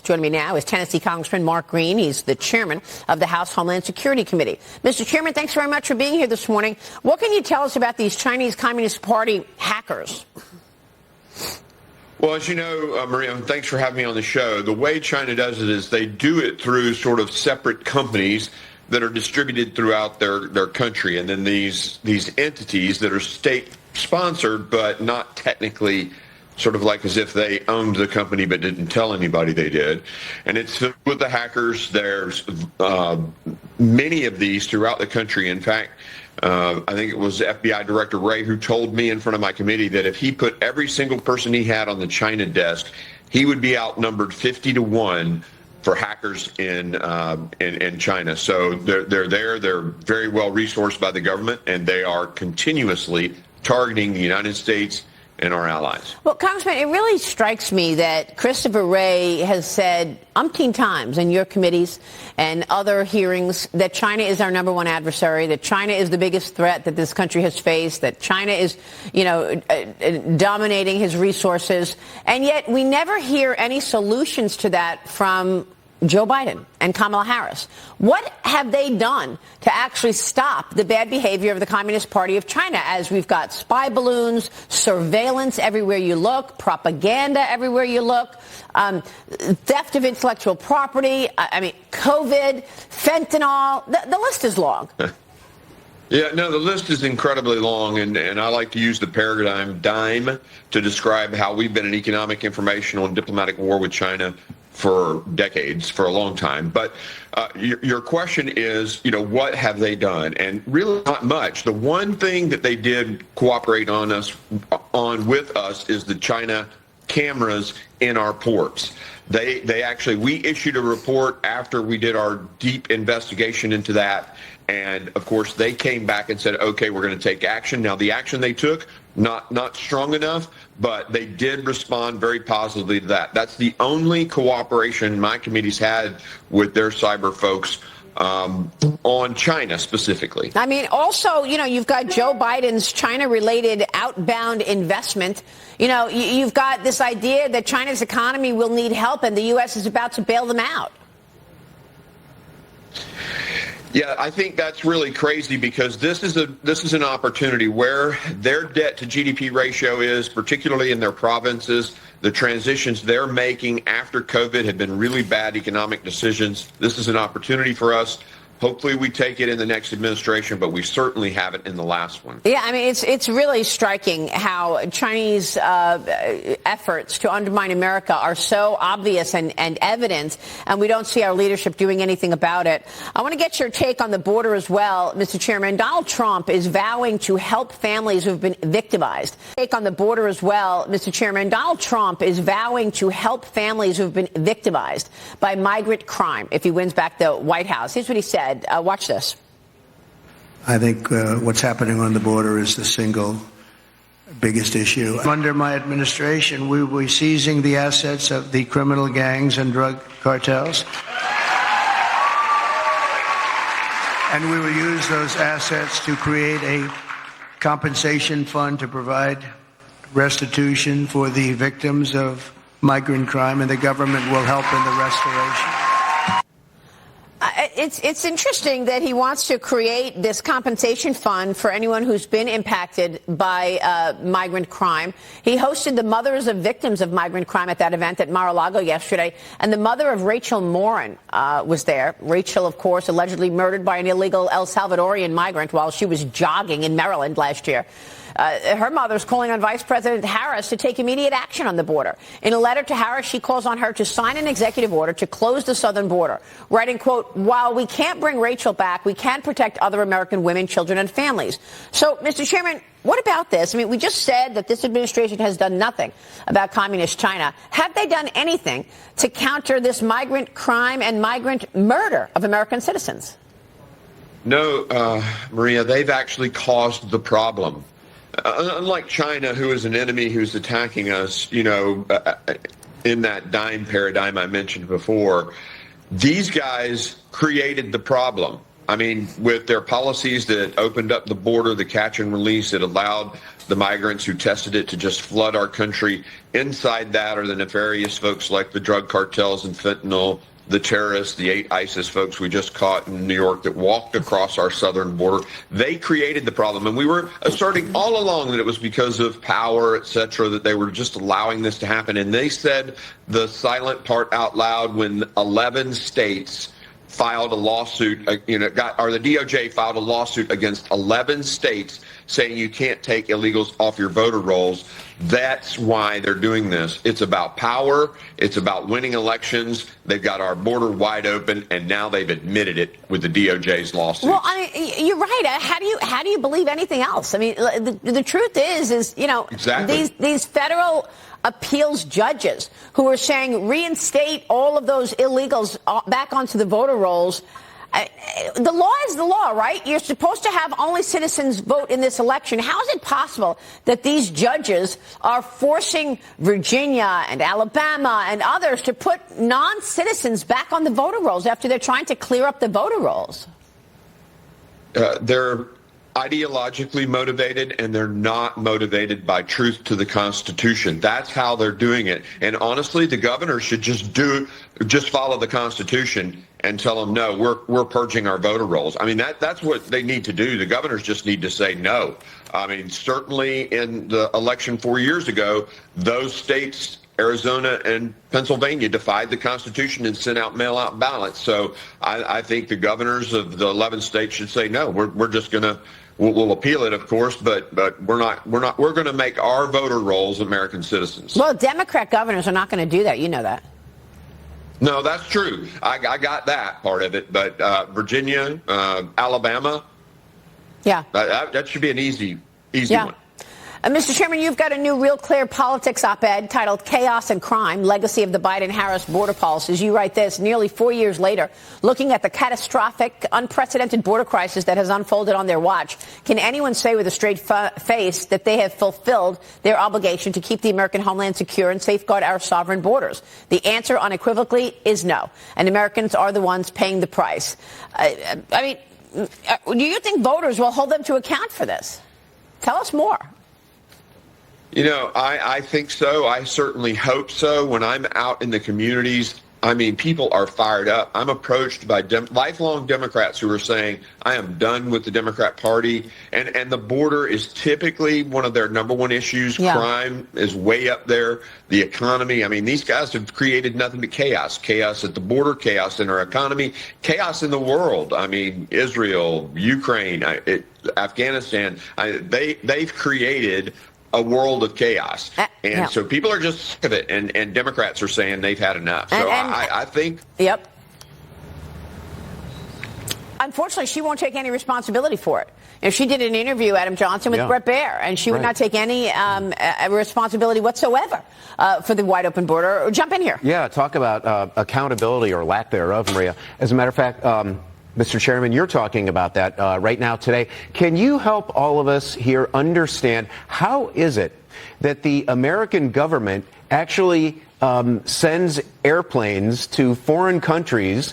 Joining me now is Tennessee Congressman Mark Green. He's the chairman of the House Homeland Security Committee. Mr. Chairman, thanks very much for being here this morning. What can you tell us about these Chinese Communist Party hackers? Well, as you know, Maria, thanks for having me on the show. The way China does it is they do it through sort of separate companies that are distributed throughout their country. And then these entities that are state-sponsored but not technically sort of like as if they owned the company but didn't tell anybody they did. And it's filled with the hackers. There's many of these throughout the country. In fact, I think it was FBI Director Wray who told me in front of my committee that if he put every single person he had on the China desk, he would be outnumbered 50-1 for hackers in China. So they're there. They're very well resourced by the government, and they are continuously targeting the United States and our allies. Well, Congressman, it really strikes me that Christopher Wray has said umpteen times in your committees and other hearings that China is our number one adversary, that China is the biggest threat that this country has faced, that China is, dominating his resources. And yet we never hear any solutions to that from Joe Biden and Kamala Harris. What have they done to actually stop the bad behavior of the Communist Party of China, as we've got spy balloons, surveillance everywhere you look, propaganda everywhere you look, theft of intellectual property, COVID, fentanyl, the list is long. Yeah, no, the list is incredibly long, and I like to use the paradigm dime to describe how we've been in economic, informational, and diplomatic war with China for decades, for a long time. But your question is, what have they done? And really not much. The one thing that they did cooperate on with us is the China cameras in our ports. We issued a report after we did our deep investigation into that. And of course, they came back and said, okay, we're going to take action. Now, the action they took, not strong enough, but they did respond very positively to that. That's the only cooperation my committee's had with their cyber folks on China specifically. Also, you've got Joe Biden's China-related outbound investment. You've got this idea that China's economy will need help and the U.S. is about to bail them out. Yeah, I think that's really crazy because this is an opportunity where their debt to GDP ratio is, particularly in their provinces, the transitions they're making after COVID have been really bad economic decisions. This is an opportunity for us. Hopefully we take it in the next administration, but we certainly haven't in the last one. Yeah, it's really striking how Chinese efforts to undermine America are so obvious and evident, and we don't see our leadership doing anything about it. I want to get your take on the border as well, Mr. Chairman. Donald Trump is vowing to help families who have been victimized. Take on the border as well, Mr. Chairman. Donald Trump is vowing to help families who have been victimized by migrant crime if he wins back the White House. Here's what he said. Watch this. I think what's happening on the border is the single biggest issue. Under my administration, we will be seizing the assets of the criminal gangs and drug cartels. And we will use those assets to create a compensation fund to provide restitution for the victims of migrant crime, and the government will help in the restoration. It's interesting that he wants to create this compensation fund for anyone who's been impacted by migrant crime. He hosted the mothers of victims of migrant crime at that event at Mar-a-Lago yesterday, and the mother of Rachel Morin was there. Rachel, of course, allegedly murdered by an illegal El Salvadorian migrant while she was jogging in Maryland last year. Her mother's calling on Vice President Harris to take immediate action on the border. In a letter to Harris, she calls on her to sign an executive order to close the southern border, writing, quote, while we can't bring Rachel back, we can protect other American women, children, and families. So, Mr. Chairman, what about this? We just said that this administration has done nothing about communist China. Have they done anything to counter this migrant crime and migrant murder of American citizens? No, Maria, they've actually caused the problem. Unlike China, who is an enemy who's attacking us, in that dime paradigm I mentioned before, these guys created the problem. I mean, with their policies that opened up the border, the catch and release, it allowed the migrants who tested it to just flood our country. Inside that are the nefarious folks like the drug cartels and fentanyl, the terrorists, the 8 ISIS folks we just caught in New York that walked across our southern border. They created the problem. And we were asserting all along that it was because of power, et cetera, that they were just allowing this to happen. And they said the silent part out loud when 11 states filed a lawsuit, the DOJ filed a lawsuit against 11 states saying you can't take illegals off your voter rolls. That's why they're doing this. It's about power. It's about winning elections. They've got our border wide open, and now they've admitted it with the DOJ's lawsuit. Well, I mean, you're right. How do you believe anything else? I mean, the truth is exactly. these federal appeals judges who are saying reinstate all of those illegals back onto the voter rolls. The law is the law, right? You're supposed to have only citizens vote in this election. How is it possible that these judges are forcing Virginia and Alabama and others to put non-citizens back on the voter rolls after they're trying to clear up the voter rolls? They're ideologically motivated, and they're not motivated by truth to the Constitution. That's how they're doing it. And honestly, the governor should just follow the Constitution and tell them, no, we're purging our voter rolls. I mean, that's what they need to do. The governors just need to say no. I mean, certainly in the election 4 years ago, those states, Arizona and Pennsylvania, defied the Constitution and sent out mail-out ballots. So I think the governors of the 11 states should say, no, we're just going to, we'll appeal it, of course, but we're going to make our voter rolls American citizens. Well, Democrat governors are not going to do that. You know that. No, that's true. I got that part of it. But Virginia, Alabama, yeah, that should be an easy one. Mr. Chairman, you've got a new Real Clear Politics op-ed titled Chaos and Crime, Legacy of the Biden-Harris Border Policies. You write this, nearly 4 years later, looking at the catastrophic, unprecedented border crisis that has unfolded on their watch, can anyone say with a straight face that they have fulfilled their obligation to keep the American homeland secure and safeguard our sovereign borders? The answer unequivocally is no, and Americans are the ones paying the price. I mean, do you think voters will hold them to account for this? Tell us more. You know, I think so. I certainly hope so. When I'm out in the communities, I mean, people are fired up. I'm approached by lifelong Democrats who are saying, I am done with the Democrat Party. And the border is typically one of their number one issues. Yeah. Crime is way up there. The economy. I mean, these guys have created nothing but chaos. Chaos at the border, chaos in our economy, chaos in the world. I mean, Israel, Ukraine, Afghanistan. They've created a world of chaos. And so people are just sick of it, and Democrats are saying they've had enough. So I think... Yep. Unfortunately, she won't take any responsibility for it. You know, she did an interview, Adam Johnson, with Brett Baer, and she would not take any responsibility whatsoever for the wide open border. Jump in here. Yeah, talk about accountability or lack thereof, Maria. As a matter of fact, Mr. Chairman, you're talking about that right now today. Can you help all of us here understand how is it that the American government actually sends airplanes to foreign countries,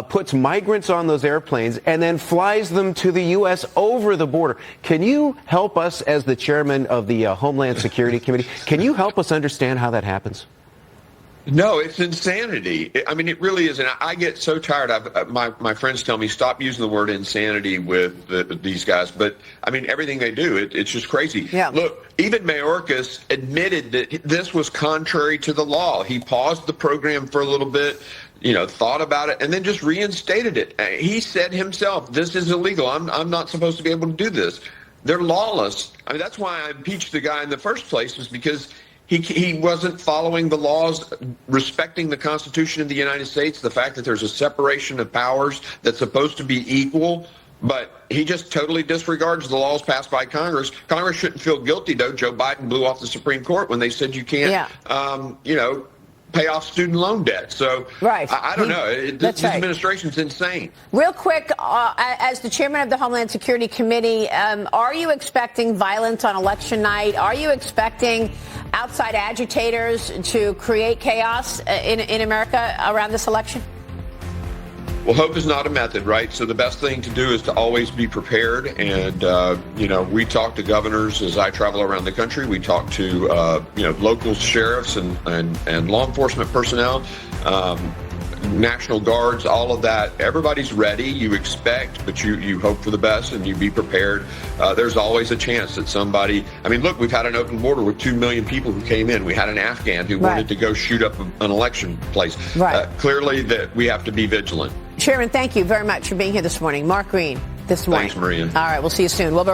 puts migrants on those airplanes, and then flies them to the U.S. over the border? Can you help us as the chairman of the Homeland Security Committee? Can you help us understand how that happens? No, it's insanity. I mean, it really is. And I get so tired. My friends tell me, stop using the word insanity with these guys. But, I mean, everything they do, it's just crazy. Yeah. Look, even Mayorkas admitted that this was contrary to the law. He paused the program for a little bit, thought about it, and then just reinstated it. He said himself, this is illegal. I'm not supposed to be able to do this. They're lawless. I mean, that's why I impeached the guy in the first place, was because he wasn't following the laws, respecting the Constitution of the United States, the fact that there's a separation of powers that's supposed to be equal, but he just totally disregards the laws passed by Congress. Congress shouldn't feel guilty, though. Joe Biden blew off the Supreme Court when they said you can't, pay off student loan debt. So I don't know. This administration's insane. Real quick, as the chairman of the Homeland Security Committee, are you expecting violence on election night? Are you expecting outside agitators to create chaos in America around this election? Well, hope is not a method, right? So the best thing to do is to always be prepared. And, we talk to governors as I travel around the country. We talk to, local sheriffs and law enforcement personnel, National Guards, all of that. Everybody's ready. You expect, but you hope for the best and you be prepared. There's always a chance that somebody, look, we've had an open border with 2 million people who came in. We had an Afghan who wanted to go shoot up an election place. Right. Clearly that we have to be vigilant. Chairman, thank you very much for being here this morning. Mark Green, this morning. Thanks, Maria. All right, we'll see you soon. We'll be